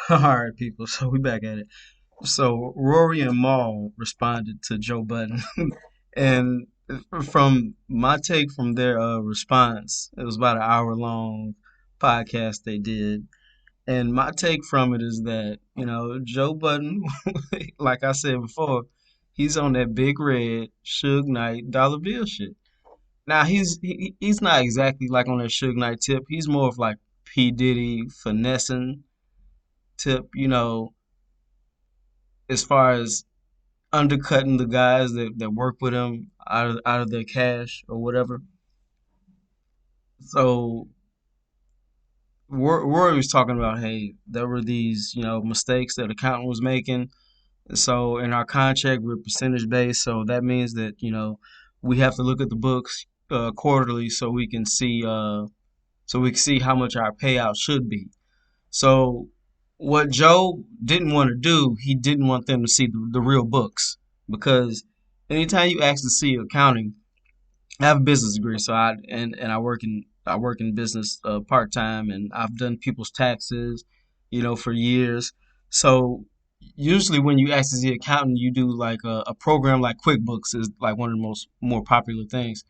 All right, people. So we back at it. So Rory and Mal responded to Joe Budden, and from my take from their response, it was about an hour long podcast they did, and my take from it is that Joe Budden, like I said before, he's on that big red Suge Knight dollar bill shit. Now he's not exactly like on that Suge Knight tip. He's more of like P Diddy finessing tip, as far as undercutting the guys that work with him out of their cash or whatever. So Roy was talking about, hey, there were these mistakes that accountant was making. So in our contract, we're percentage based. So that means that we have to look at the books quarterly so we can see how much our payout should be. So what Joe didn't want to do, he didn't want them to see the real books because anytime you actually see accounting, I have a business degree, so I work in business part time, and I've done people's taxes, for years. So usually when you actually see accounting, you do like a program like QuickBooks is like one of the most more popular things,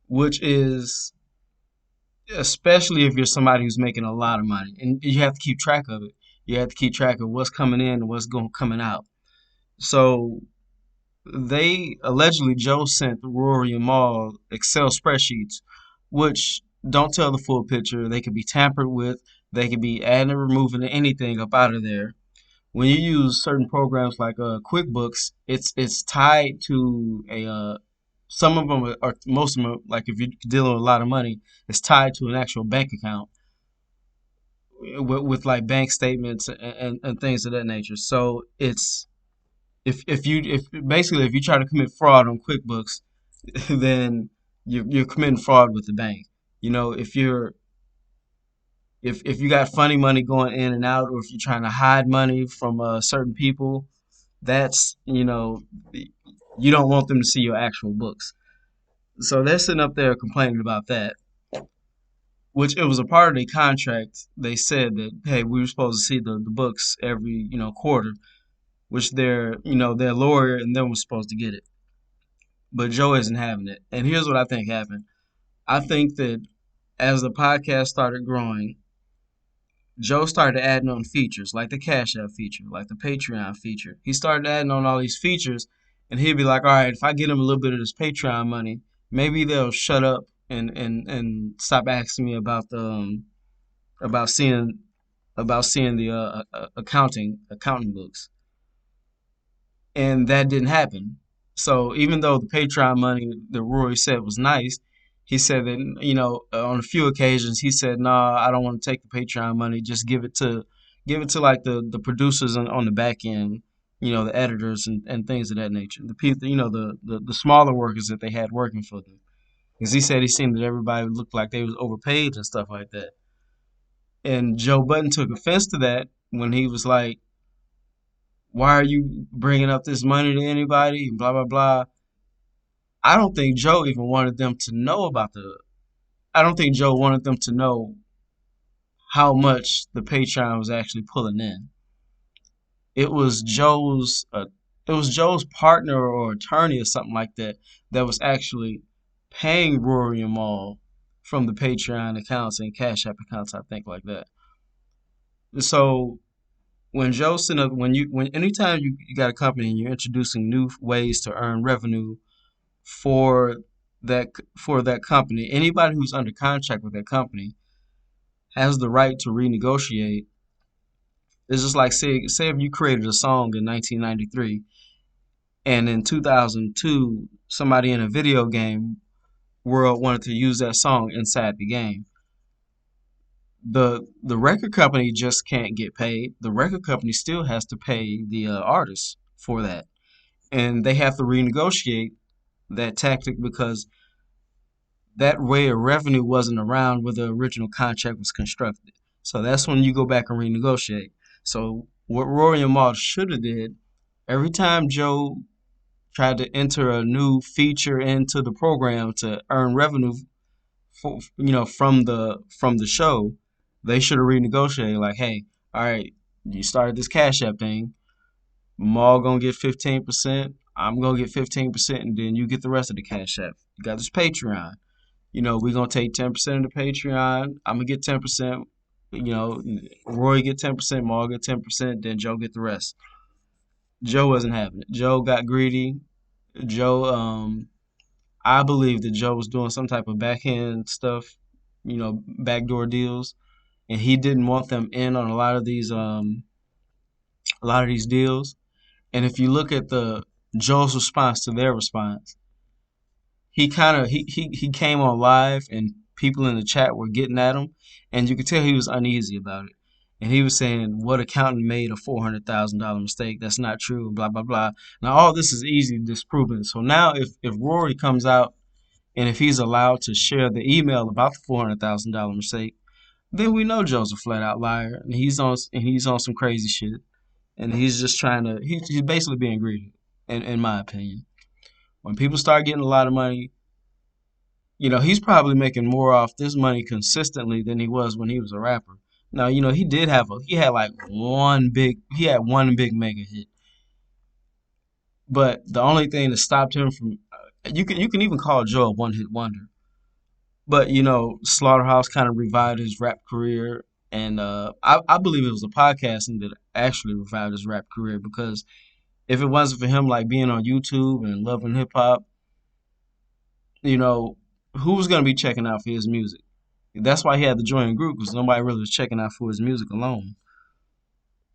which is especially if you're somebody who's making a lot of money and you have to keep track of it. You have to keep track of what's coming in and what's going coming out. So they allegedly Joe sent Rory and Maul Excel spreadsheets, which don't tell the full picture. They could be tampered with. They could be adding or removing anything up out of there. When you use certain programs like QuickBooks, it's tied to a some of them are most of them like if you're dealing with a lot of money, it's tied to an actual bank account with like bank statements and things of that nature. So it's if basically if you try to commit fraud on QuickBooks, then you're committing fraud with the bank. If you got funny money going in and out, or if you're trying to hide money from certain people, that's you don't want them to see your actual books. So they're sitting up there complaining about that, which it was a part of their contract. They said that hey, we were supposed to see the books every quarter, which their lawyer and them was supposed to get it, but Joe isn't having it. And here's what I think happened. I think that as the podcast started growing, Joe started adding on features like the Cash App feature, like the Patreon feature. He started adding on all these features, and he'd be like, "All right, if I get him a little bit of this Patreon money, maybe they'll shut up and stop asking me about seeing the accounting books." And that didn't happen. So even though the Patreon money that Rory said was nice, he said that on a few occasions he said, "Nah, I don't want to take the Patreon money. Just give it to like the producers on the back end, the editors and things of that nature. The people, the smaller workers that they had working for them." Because he said he seen that everybody looked like they was overpaid and stuff like that. And Joe Budden took offense to that when he was like, why are you bringing up this money to anybody? Blah blah blah. I don't think Joe even wanted them to know about the. I don't think Joe wanted them to know how much the Patreon was actually pulling in. It was Joe's. It was Joe's partner or attorney or something like that that was actually paying Rory and Maul from the Patreon accounts and Cash App accounts. I think like that. So when Joe sent up, when anytime you got a company and you're introducing new ways to earn revenue for that company. Anybody who's under contract with that company has the right to renegotiate. It's just like say if you created a song in 1993 and in 2002 somebody in a video game world wanted to use that song inside the game. The record company just can't get paid. The record company still has to pay the artist for that, and they have to renegotiate that tactic because that way of revenue wasn't around where the original contract was constructed. So that's when you go back and renegotiate. So what Rory and Maul should have did, every time Joe tried to enter a new feature into the program to earn revenue from the show, they should have renegotiated like, hey, all right, You started this Cash App thing. Maul gonna get 15%. I'm gonna get 15%, and then you get the rest of the Cash App. You got this Patreon. We gonna take 10% of the Patreon. I'm gonna get 10%. You know, Roy get 10%, Maul get 10%, then Joe get the rest. Joe wasn't having it. Joe got greedy. Joe, I believe that Joe was doing some type of backhand stuff, backdoor deals, and he didn't want them in on a lot of these deals. And if you look at the Joe's response to their response, he kind of he came on live and people in the chat were getting at him, and you could tell he was uneasy about it. And he was saying, "What accountant made a $400,000 mistake? That's not true." Blah blah blah. Now all this is easy disproven. So now if Rory comes out and if he's allowed to share the email about the $400,000 mistake, then we know Joe's a flat out liar and he's on some crazy shit and he's just trying to he's basically being greedy in my opinion. When people start getting a lot of money, he's probably making more off this money consistently than he was when he was a rapper. Now, he had like one big mega hit, but the only thing that stopped him from you can even call Joe a one hit wonder. But Slaughterhouse kind of revived his rap career, and I believe it was the podcasting that actually revived his rap career because if it wasn't for him like being on YouTube and loving hip hop, you know, who was gonna be checking out for his music? That's why he had to join a group because nobody really was checking out for his music alone.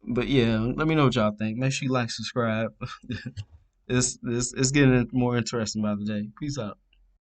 But yeah, let me know what y'all think. Make sure you like, subscribe. It's getting more interesting by the day. Peace out.